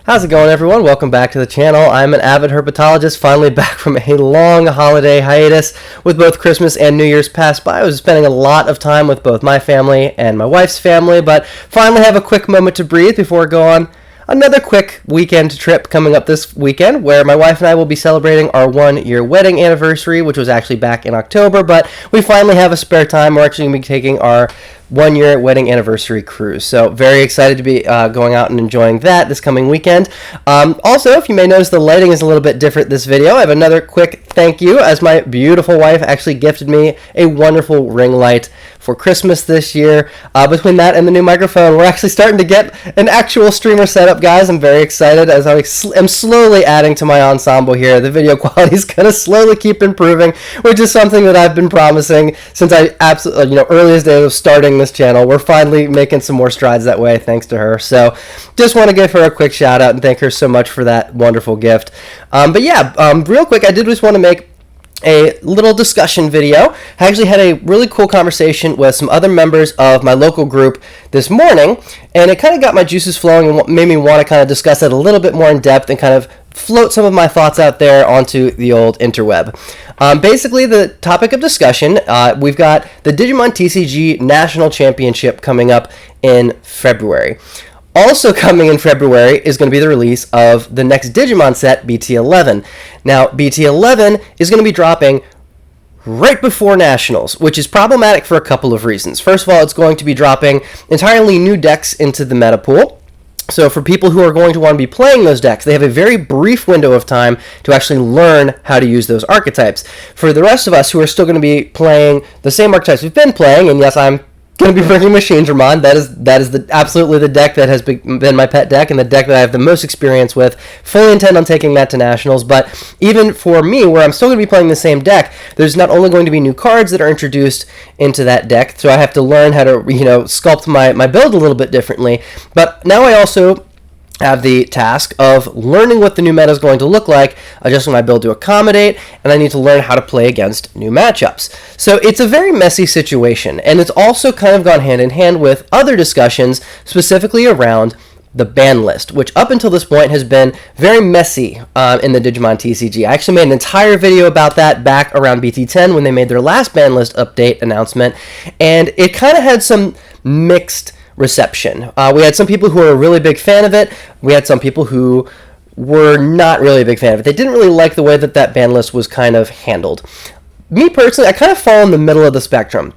How's it going, everyone? Welcome back to the channel. I'm an avid herpetologist, finally back from a long holiday hiatus. With both Christmas and New Year's passed by, I was spending a lot of time with both my family and my wife's family, but finally have a quick moment to breathe before I go on another quick weekend trip coming up this weekend, where my wife and I will be celebrating our 1-year wedding anniversary, which was actually back in October, but we finally have a spare time. We're actually going to be taking our 1-year wedding anniversary cruise. So very excited to be going out and enjoying that this coming weekend. Also, if you may notice, the lighting is a little bit different this video. I have another quick thank you, as my beautiful wife actually gifted me a wonderful ring light for Christmas this year. Between that and the new microphone, we're actually starting to get an actual streamer setup, guys. I'm very excited as I am slowly adding to my ensemble here. The video quality is going to slowly keep improving, which is something that I've been promising since I absolutely, earliest days of starting this channel. We're finally making some more strides that way, thanks to her. So just want to give her a quick shout out and thank her so much for that wonderful gift. Real quick, I did just want to make a little discussion video. I actually had a really cool conversation with some other members of my local group this morning, and it kind of got my juices flowing and made me want to kind of discuss it a little bit more in depth and kind of float some of my thoughts out there onto the old interweb. Basically, the topic of discussion, we've got the Digimon TCG National Championship coming up in February. Also coming in February is going to be the release of the next Digimon set, BT11. Now, BT11 is going to be dropping right before Nationals, which is problematic for a couple of reasons. First of all, it's going to be dropping entirely new decks into the meta pool. So for people who are going to want to be playing those decks, they have a very brief window of time to actually learn how to use those archetypes. For the rest of us who are still going to be playing the same archetypes we've been playing, and yes, I'm going to be bringing Machine Dramon. That is absolutely the deck that has been my pet deck and the deck that I have the most experience with. Fully intend on taking that to Nationals, but even for me, where I'm still going to be playing the same deck, there's not only going to be new cards that are introduced into that deck, so I have to learn how to sculpt my build a little bit differently, but now I also have the task of learning what the new meta is going to look like, adjusting my build to accommodate, and I need to learn how to play against new matchups. So it's a very messy situation, and it's also kind of gone hand in hand with other discussions, specifically around the ban list, which up until this point has been very messy in the Digimon TCG. I actually made an entire video about that back around BT10 when they made their last ban list update announcement, and it kind of had some mixed reception. We had some people who were a really big fan of it. We had some people who were not really a big fan of it. They didn't really like the way that ban list was kind of handled. Me personally, I kind of fall in the middle of the spectrum.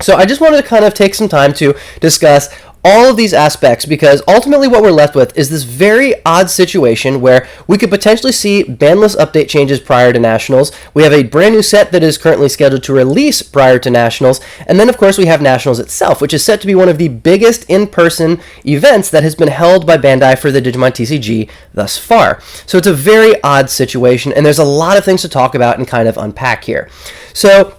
So I just wanted to kind of take some time to discuss all of these aspects, because ultimately what we're left with is this very odd situation where we could potentially see ban list update changes prior to Nationals. We have a brand new set that is currently scheduled to release prior to Nationals, and then of course we have Nationals itself, which is set to be one of the biggest in-person events that has been held by Bandai for the Digimon TCG thus far. So it's a very odd situation, and there's a lot of things to talk about and kind of unpack here. So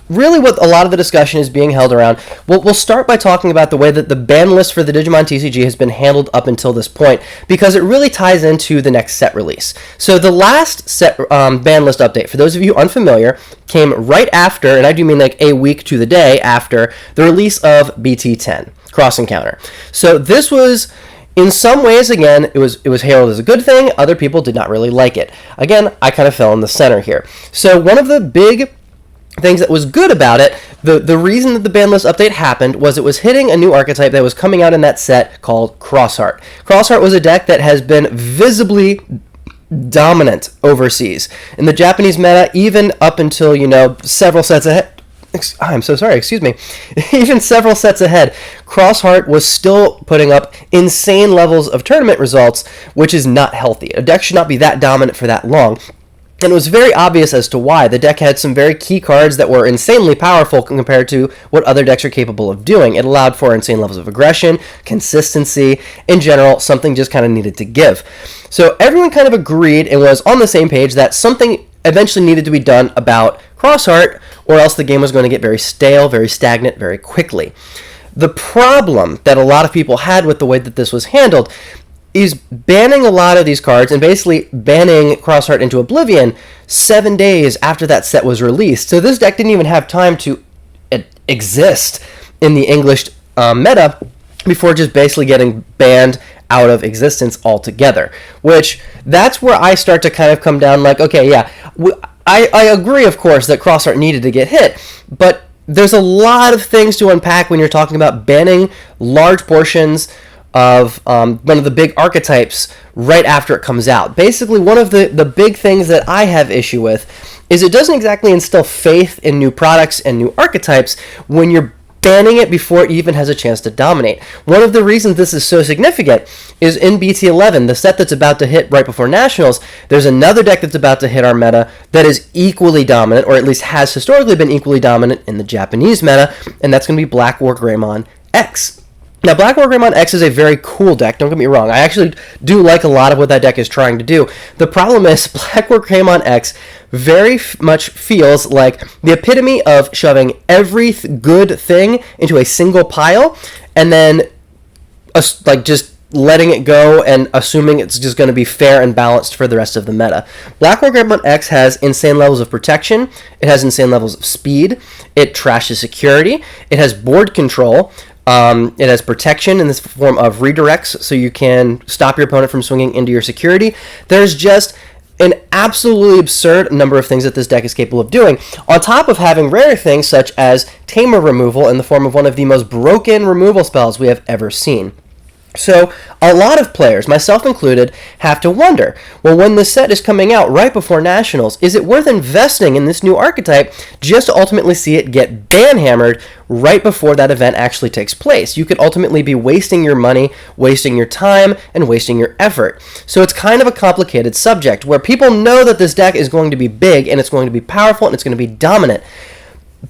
really what a lot of the discussion is being held around, we'll start by talking about the way that the ban list for the Digimon TCG has been handled up until this point, because it really ties into the next set release. So the last set ban list update, for those of you unfamiliar, came right after, and I do mean like a week to the day after, the release of BT10, Cross Encounter. So this was, in some ways, again, it was hailed as a good thing. Other people did not really like it. Again, I kind of fell in the center here. So one of the big things that was good about it, the reason that the ban list update happened was it was hitting a new archetype that was coming out in that set called Crossheart. Crossheart was a deck that has been visibly dominant overseas. In the Japanese meta, even up until, several sets ahead, I'm so sorry, excuse me. Even several sets ahead, Crossheart was still putting up insane levels of tournament results, which is not healthy. A deck should not be that dominant for that long. And it was very obvious as to why. The deck had some very key cards that were insanely powerful compared to what other decks are capable of doing. It allowed for insane levels of aggression, consistency, in general, something just kind of needed to give. So everyone kind of agreed and was on the same page that something eventually needed to be done about Crossheart, or else the game was going to get very stale, very stagnant, very quickly. The problem that a lot of people had with the way that this was handled is banning a lot of these cards and basically banning Crossheart into oblivion 7 days after that set was released. So this deck didn't even have time to exist in the English meta before just basically getting banned out of existence altogether, which that's where I start to kind of come down like, okay, yeah, I agree, of course, that cross art needed to get hit, but there's a lot of things to unpack when you're talking about banning large portions of one of the big archetypes right after it comes out. Basically, one of the big things that I have issue with is it doesn't exactly instill faith in new products and new archetypes when you're banning it before it even has a chance to dominate. One of the reasons this is so significant is in BT11, the set that's about to hit right before Nationals, there's another deck that's about to hit our meta that is equally dominant, or at least has historically been equally dominant in the Japanese meta, and that's going to be Black War Greymon X. Now, Black War Greymon X is a very cool deck, don't get me wrong. I actually do like a lot of what that deck is trying to do. The problem is Black War Greymon X very much feels like the epitome of shoving every good thing into a single pile and then like just letting it go and assuming it's just going to be fair and balanced for the rest of the meta. Black War Greymon X has insane levels of protection, it has insane levels of speed, it trashes security, it has board control, it has protection in this form of redirects, so you can stop your opponent from swinging into your security. There's just an absolutely absurd number of things that this deck is capable of doing, on top of having rare things such as Tamer removal in the form of one of the most broken removal spells we have ever seen. So a lot of players, myself included, have to wonder, well, when the set is coming out right before Nationals, is it worth investing in this new archetype just to ultimately see it get ban-hammered right before that event actually takes place? You could ultimately be wasting your money, wasting your time, and wasting your effort. So it's kind of a complicated subject where people know that this deck is going to be big, and it's going to be powerful, and it's going to be dominant.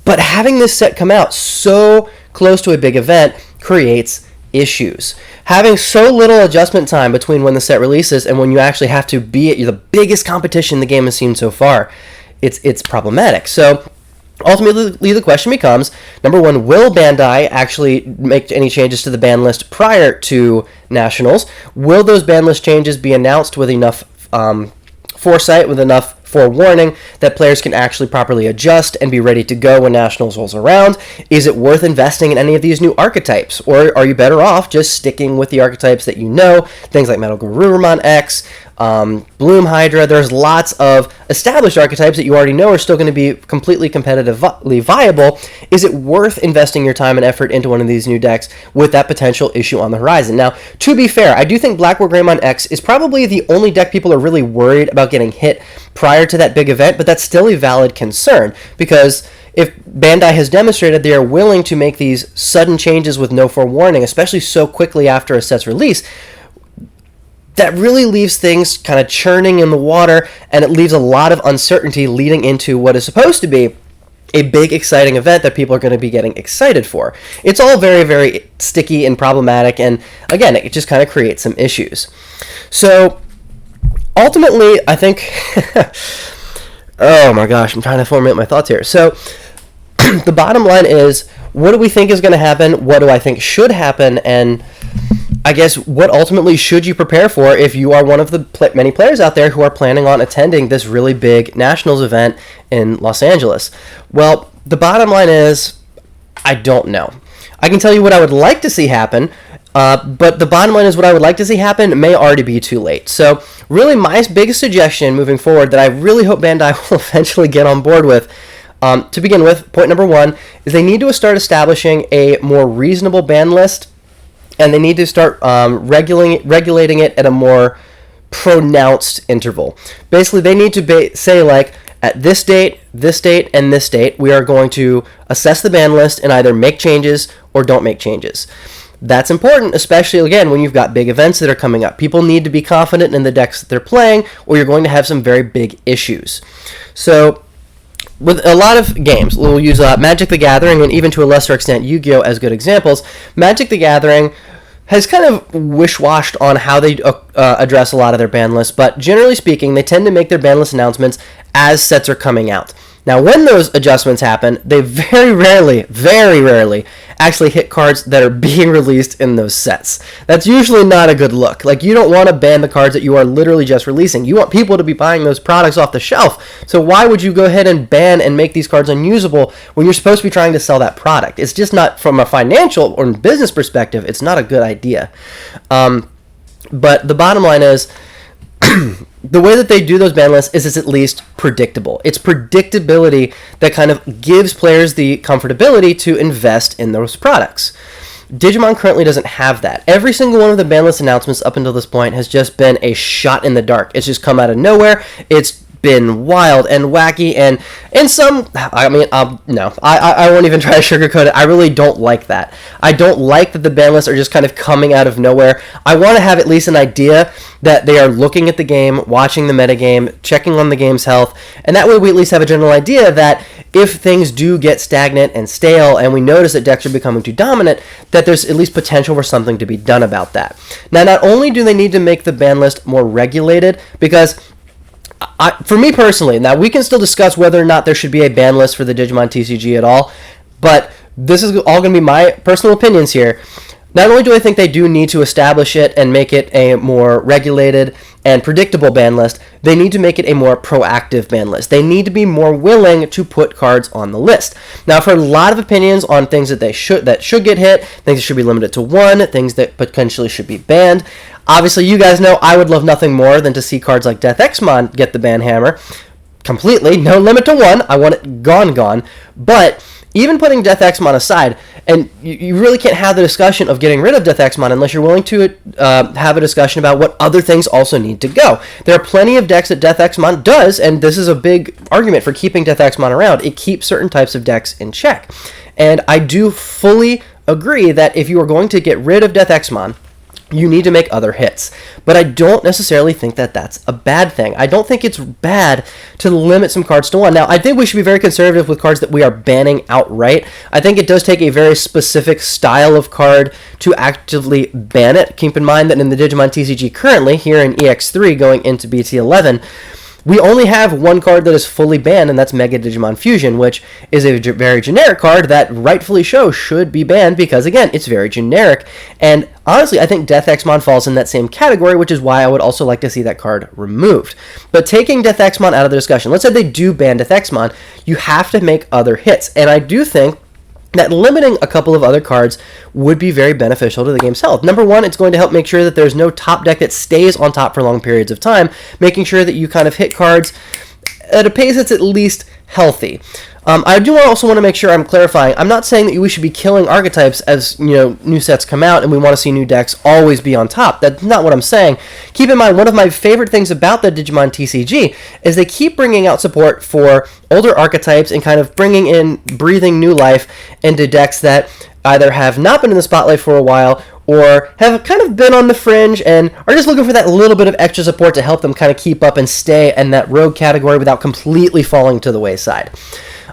But having this set come out so close to a big event creates issues. Having so little adjustment time between when the set releases and when you actually have to be at the biggest competition the game has seen so far, it's problematic. So ultimately the question becomes, number one, will Bandai actually make any changes to the ban list prior to Nationals? Will those ban list changes be announced with enough foresight, with enough forewarning that players can actually properly adjust and be ready to go when Nationals rolls around? Is it worth investing in any of these new archetypes? Or are you better off just sticking with the archetypes that you know, things like Metal Garurumon X, Bloom Hydra? There's lots of established archetypes that you already know are still going to be completely competitively viable. Is it worth investing your time and effort into one of these new decks with that potential issue on the horizon? Now, to be fair, I do think Black War Greymon X is probably the only deck people are really worried about getting hit prior to that big event, but that's still a valid concern, because if Bandai has demonstrated they are willing to make these sudden changes with no forewarning, especially so quickly after a set's release, that really leaves things kind of churning in the water, and it leaves a lot of uncertainty leading into what is supposed to be a big, exciting event that people are going to be getting excited for. It's all very, very sticky and problematic, and again, it just kind of creates some issues. So ultimately, I think, oh my gosh, I'm trying to formulate my thoughts here. So the bottom line is, what do we think is going to happen? What do I think should happen? And I guess what ultimately should you prepare for if you are one of the many players out there who are planning on attending this really big Nationals event in Los Angeles? Well, the bottom line is, I don't know. I can tell you what I would like to see happen, but the bottom line is what I would like to see happen may already be too late. So really my biggest suggestion moving forward that I really hope Bandai will eventually get on board with, to begin with, point number one, is they need to start establishing a more reasonable ban list, and they need to start regulating it at a more pronounced interval. Basically, they need to say, like, at this date, and this date, we are going to assess the ban list and either make changes or don't make changes. That's important, especially, again, when you've got big events that are coming up. People need to be confident in the decks that they're playing, or you're going to have some very big issues. So with a lot of games, we'll use Magic the Gathering and even to a lesser extent Yu-Gi-Oh! As good examples. Magic the Gathering has kind of wish-washed on how they address a lot of their ban lists, but generally speaking, they tend to make their ban list announcements as sets are coming out. Now, when those adjustments happen, they very rarely actually hit cards that are being released in those sets. That's usually not a good look. Like, you don't want to ban the cards that you are literally just releasing. You want people to be buying those products off the shelf. So why would you go ahead and ban and make these cards unusable when you're supposed to be trying to sell that product? It's just not, from a financial or business perspective, it's not a good idea. But the bottom line is, the way that they do those ban lists is it's at least predictable. It's predictability that kind of gives players the comfortability to invest in those products. Digimon currently doesn't have that. Every single one of the ban list announcements up until this point has just been a shot in the dark. It's just come out of nowhere. It's been wild and wacky, and in some, no, I won't even try to sugarcoat it. I really don't like that. I don't like that the ban lists are just kind of coming out of nowhere. I want to have at least an idea that they are looking at the game, watching the metagame, checking on the game's health, and that way we at least have a general idea that if things do get stagnant and stale and we notice that decks are becoming too dominant, that there's at least potential for something to be done about that. Now, not only do they need to make the ban list more regulated, because for me personally, now we can still discuss whether or not there should be a ban list for the Digimon TCG at all, but this is all going to be my personal opinions here. Not only do I think they do need to establish it and make it a more regulated and predictable ban list, they need to make it a more proactive ban list. They need to be more willing to put cards on the list. Now, I've heard a lot of opinions on things that should get hit, things that should be limited to one, things that potentially should be banned. Obviously, you guys know I would love nothing more than to see cards like Death Exmon get the ban hammer completely, no limit to one. I want it gone. But even putting Death Exmon aside, and you really can't have the discussion of getting rid of Death Exmon unless you're willing to have a discussion about what other things also need to go. There are plenty of decks that Death Exmon does, and this is a big argument for keeping Death Exmon around. It keeps certain types of decks in check. And I do fully agree that if you are going to get rid of Death Exmon, you need to make other hits. But I don't necessarily think that that's a bad thing. I don't think it's bad to limit some cards to one. Now, I think we should be very conservative with cards that we are banning outright. I think it does take a very specific style of card to actively ban it. Keep in mind that in the Digimon TCG currently, here in EX3 going into BT11, we only have one card that is fully banned, and that's Mega Digimon Fusion, which is a very generic card that rightfully should be banned because, again, it's very generic. And honestly, I think Death Exmon falls in that same category, which is why I would also like to see that card removed. But taking Death Exmon out of the discussion, let's say they do ban Death Exmon, you have to make other hits. And I do think that limiting a couple of other cards would be very beneficial to the game's health. Number one, it's going to help make sure that there's no top deck that stays on top for long periods of time, making sure that you kind of hit cards at a pace that's at least healthy. I do also want to make sure I'm clarifying. I'm not saying that we should be killing archetypes as new sets come out and we want to see new decks always be on top. That's not what I'm saying. Keep in mind, one of my favorite things about the Digimon TCG is they keep bringing out support for older archetypes and kind of breathing new life into decks that either have not been in the spotlight for a while or have kind of been on the fringe and are just looking for that little bit of extra support to help them kind of keep up and stay in that rogue category without completely falling to the wayside.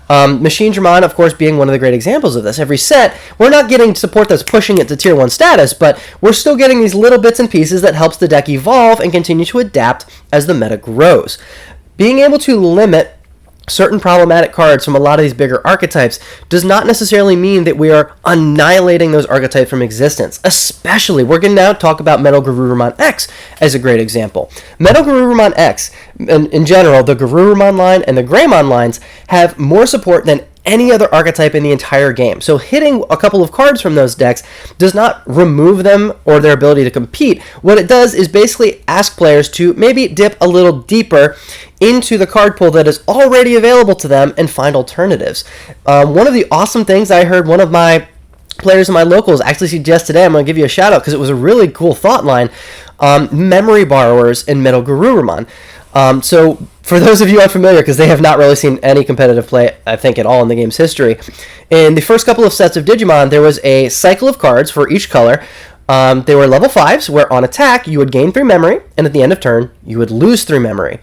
Machine Dramon, of course, being one of the great examples of this. Every set, we're not getting support that's pushing it to Tier 1 status, but we're still getting these little bits and pieces that helps the deck evolve and continue to adapt as the meta grows. Being able to limit certain problematic cards from a lot of these bigger archetypes does not necessarily mean that we are annihilating those archetypes from existence. Especially, we're going to now talk about Metal Garurumon X as a great example. Metal Garurumon X, in general, the Garurumon line and the Greymon lines have more support than any other archetype in the entire game. So hitting a couple of cards from those decks does not remove them or their ability to compete. What it does is basically ask players to maybe dip a little deeper into the card pool that is already available to them and find alternatives. One of the awesome things I heard one of my players in my locals actually suggest today, I'm going to give you a shout out because it was a really cool thought line, memory borrowers in Metal Garurumon. So for those of you unfamiliar, because they have not really seen any competitive play, I think, at all in the game's history, in the first couple of sets of Digimon, there was a cycle of cards for each color. They were level 5s, where on attack, you would gain 3 memory, and at the end of turn, you would lose 3 memory.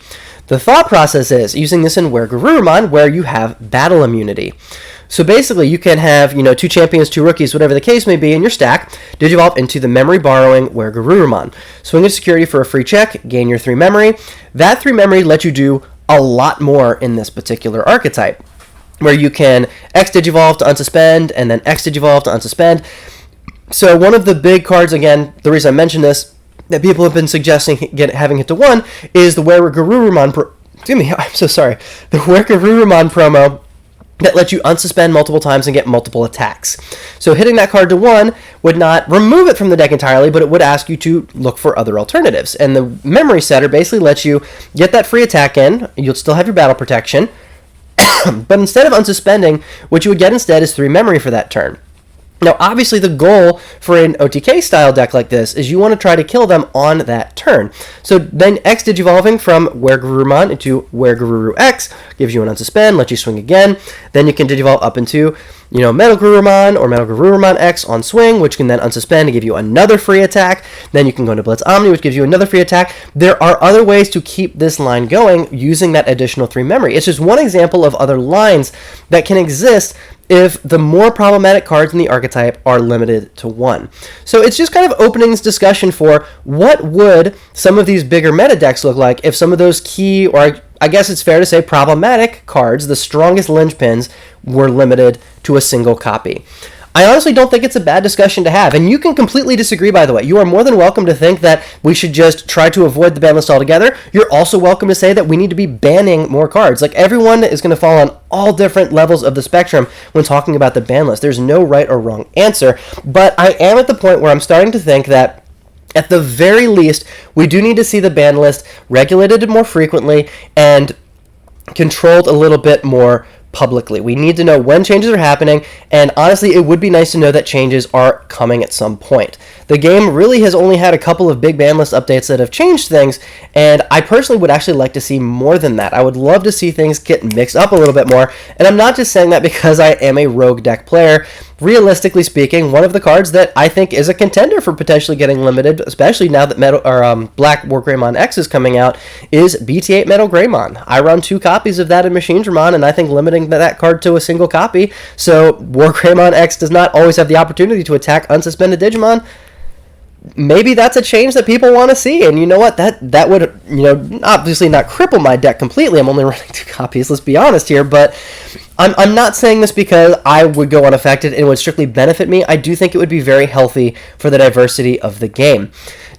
The thought process is, using this in Garurumon, where you have battle immunity. So basically, you can have, 2 champions, 2 rookies, whatever the case may be in your stack, Digivolve into the memory borrowing Garurumon. Swing a security for a free check, gain your 3 memory. That 3 memory lets you do a lot more in this particular archetype, where you can X Digivolve to unsuspend, and then X Digivolve to unsuspend. So one of the big cards, again, the reason I mention this, that people have been suggesting having hit to 1, is the Garurumon The Garurumon promo that lets you unsuspend multiple times and get multiple attacks. So hitting that card to 1 would not remove it from the deck entirely, but it would ask you to look for other alternatives. And the memory setter basically lets you get that free attack in. You'll still have your battle protection, but instead of unsuspending, what you would get instead is 3 memory for that turn. Now, obviously, the goal for an OTK-style deck like this is you want to try to kill them on that turn. So then X Digivolving from Weregarurumon into Weregaruru X gives you an unsuspend, lets you swing again. Then you can Digivolve up into, Metal Garurumon or Metal Garurumon X on swing, which can then unsuspend and give you another free attack. Then you can go into Blitz Omni, which gives you another free attack. There are other ways to keep this line going using that additional 3 memory. It's just one example of other lines that can exist if the more problematic cards in the archetype are limited to 1. So it's just kind of opening this discussion for what would some of these bigger meta decks look like if some of those key, or I guess it's fair to say problematic cards, the strongest linchpins, were limited to a single copy. I honestly don't think it's a bad discussion to have, and you can completely disagree, by the way. You are more than welcome to think that we should just try to avoid the ban list altogether. You're also welcome to say that we need to be banning more cards. Like, everyone is going to fall on all different levels of the spectrum when talking about the ban list. There's no right or wrong answer, but I am at the point where I'm starting to think that at the very least, we do need to see the ban list regulated more frequently and controlled a little bit more publicly. We need to know when changes are happening, and honestly, it would be nice to know that changes are coming at some point. The game really has only had a couple of big ban list updates that have changed things, and I personally would actually like to see more than that. I would love to see things get mixed up a little bit more, and I'm not just saying that because I am a rogue deck player. Realistically speaking, one of the cards that I think is a contender for potentially getting limited, especially now that Black Wargreymon X is coming out, is BT8 Metal Greymon. I run 2 copies of that in Machinedramon, and I think limiting that card to a single copy, so Wargreymon X does not always have the opportunity to attack unsuspended Digimon. Maybe that's a change that people want to see, and you know what? That would, obviously not cripple my deck completely. I'm only running 2 copies, let's be honest here, but I'm not saying this because I would go unaffected and it would strictly benefit me. I do think it would be very healthy for the diversity of the game.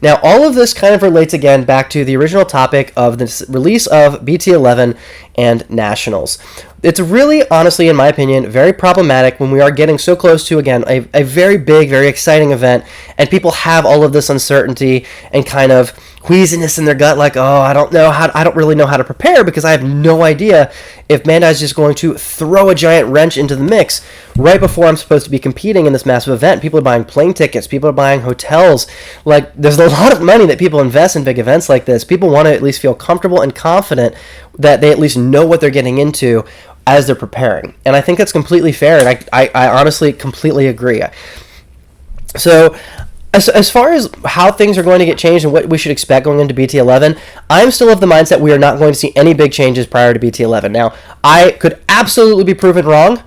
Now, all of this kind of relates again back to the original topic of the release of BT11 and Nationals. It's really, honestly, in my opinion, very problematic when we are getting so close to, again, a very big, very exciting event, and people have all of this uncertainty and kind of queasiness in their gut, like, I don't really know how to prepare because I have no idea if Bandai is just going to throw a giant wrench into the mix right before I'm supposed to be competing in this massive event. People are buying plane tickets, people are buying hotels. Like, there's a lot of money that people invest in big events like this. People want to at least feel comfortable and confident that they at least know what they're getting into as they're preparing. And I think that's completely fair, and I honestly completely agree. So, as far as how things are going to get changed and what we should expect going into BT11, I'm still of the mindset we are not going to see any big changes prior to BT11. Now, I could absolutely be proven wrong.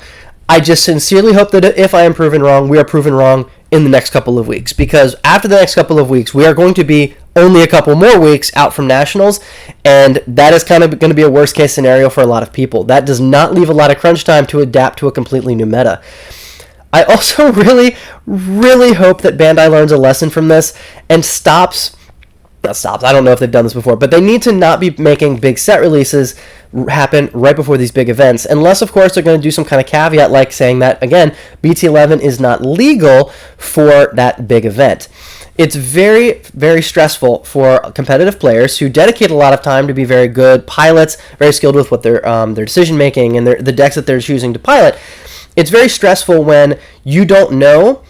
I just sincerely hope that if I am proven wrong, we are proven wrong in the next couple of weeks. Because after the next couple of weeks, we are going to be only a couple more weeks out from Nationals, and that is kind of going to be a worst case scenario for a lot of people. That does not leave a lot of crunch time to adapt to a completely new meta. I also really, really hope that Bandai learns a lesson from this and I don't know if they've done this before, but they need to not be making big set releases happen right before these big events, unless, of course, they're going to do some kind of caveat like saying that, again, BT11 is not legal for that big event. It's very, very stressful for competitive players who dedicate a lot of time to be very good pilots, very skilled with what their decision-making and the decks that they're choosing to pilot. It's very stressful when you don't know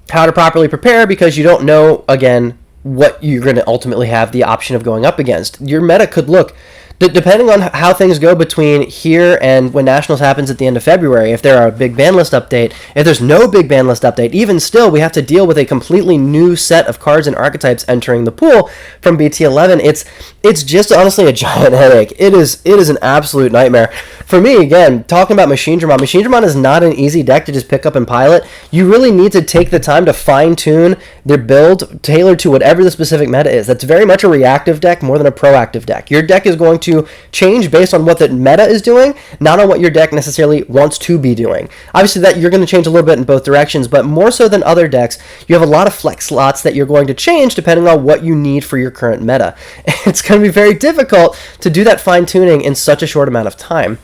how to properly prepare because you don't know, again, what you're going to ultimately have the option of going up against. Your meta could look, depending on how things go between here and when Nationals happens at the end of February, if there are a big ban list update, if there's no big ban list update, even still, we have to deal with a completely new set of cards and archetypes entering the pool from BT11. It's just honestly a giant headache. It is an absolute nightmare. For me, again, talking about Machinedramon is not an easy deck to just pick up and pilot. You really need to take the time to fine-tune their build tailored to whatever the specific meta is. That's very much a reactive deck more than a proactive deck. Your deck is going to change based on what the meta is doing, not on what your deck necessarily wants to be doing. Obviously, that you're going to change a little bit in both directions, but more so than other decks, you have a lot of flex slots that you're going to change depending on what you need for your current meta. It's going to be very difficult to do that fine-tuning in such a short amount of time.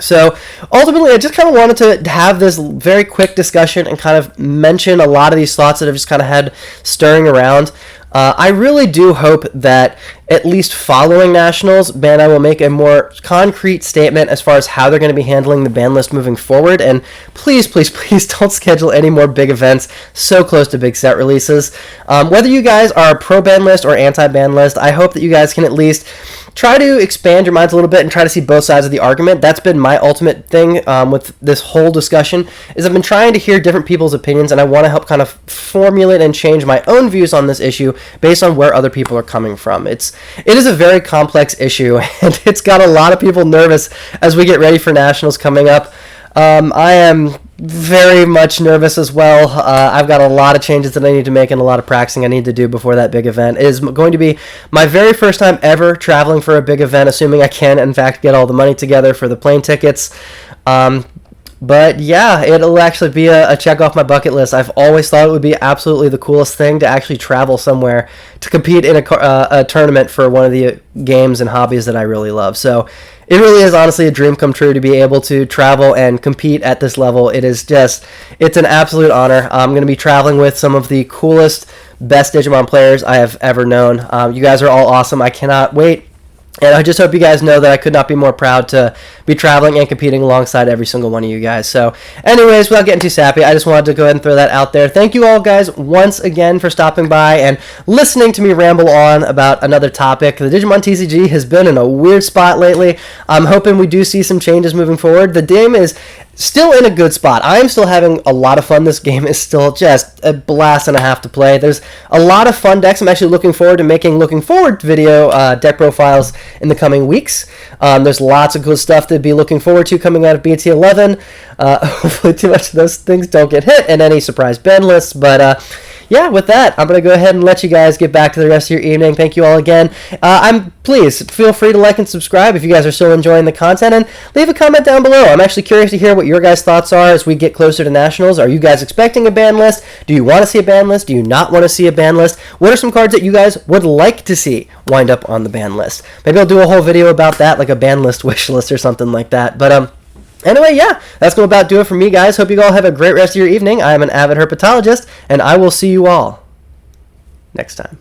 So ultimately, I just kind of wanted to have this very quick discussion and kind of mention a lot of these thoughts that I've just kind of had stirring around. I really do hope that at least following Nationals, Bandai will make a more concrete statement as far as how they're going to be handling the ban list moving forward. And please, please, please don't schedule any more big events so close to big set releases. Whether you guys are pro ban list or anti ban list, I hope that you guys can at least try to expand your minds a little bit and try to see both sides of the argument. That's been my ultimate thing with this whole discussion, is I've been trying to hear different people's opinions, and I want to help kind of formulate and change my own views on this issue based on where other people are coming from. It is a very complex issue, and it's got a lot of people nervous as we get ready for Nationals coming up. I am very much nervous as well. I've got a lot of changes that I need to make and a lot of practicing I need to do before that big event. It is going to be my very first time ever traveling for a big event, assuming I can, in fact, get all the money together for the plane tickets. But yeah, it'll actually be a check off my bucket list. I've always thought it would be absolutely the coolest thing to actually travel somewhere to compete in a tournament for one of the games and hobbies that I really love. So it really is honestly a dream come true to be able to travel and compete at this level. It's an absolute honor. I'm going to be traveling with some of the coolest, best Digimon players I have ever known. You guys are all awesome. I cannot wait. And I just hope you guys know that I could not be more proud to be traveling and competing alongside every single one of you guys. So anyways, without getting too sappy, I just wanted to go ahead and throw that out there. Thank you all guys once again for stopping by and listening to me ramble on about another topic. The Digimon TCG has been in a weird spot lately. I'm hoping we do see some changes moving forward. The game is still in a good spot. I am still having a lot of fun. This game is still just a blast and a half to play. There's a lot of fun decks. I'm actually looking forward to making looking forward video deck profiles in the coming weeks. There's lots of cool stuff to be looking forward to coming out of BT11. Hopefully too much of those things don't get hit in any surprise ban lists, but yeah, with that, I'm going to go ahead and let you guys get back to the rest of your evening. Thank you all again. Please feel free to like and subscribe if you guys are still enjoying the content, and leave a comment down below. I'm actually curious to hear what your guys' thoughts are as we get closer to Nationals. Are you guys expecting a ban list? Do you want to see a ban list? Do you not want to see a ban list? What are some cards that you guys would like to see wind up on the ban list? Maybe I'll do a whole video about that, like a ban list wish list or something like that. But anyway, yeah, that's going to about do it for me, guys. Hope you all have a great rest of your evening. I am an avid herpetologist, and I will see you all next time.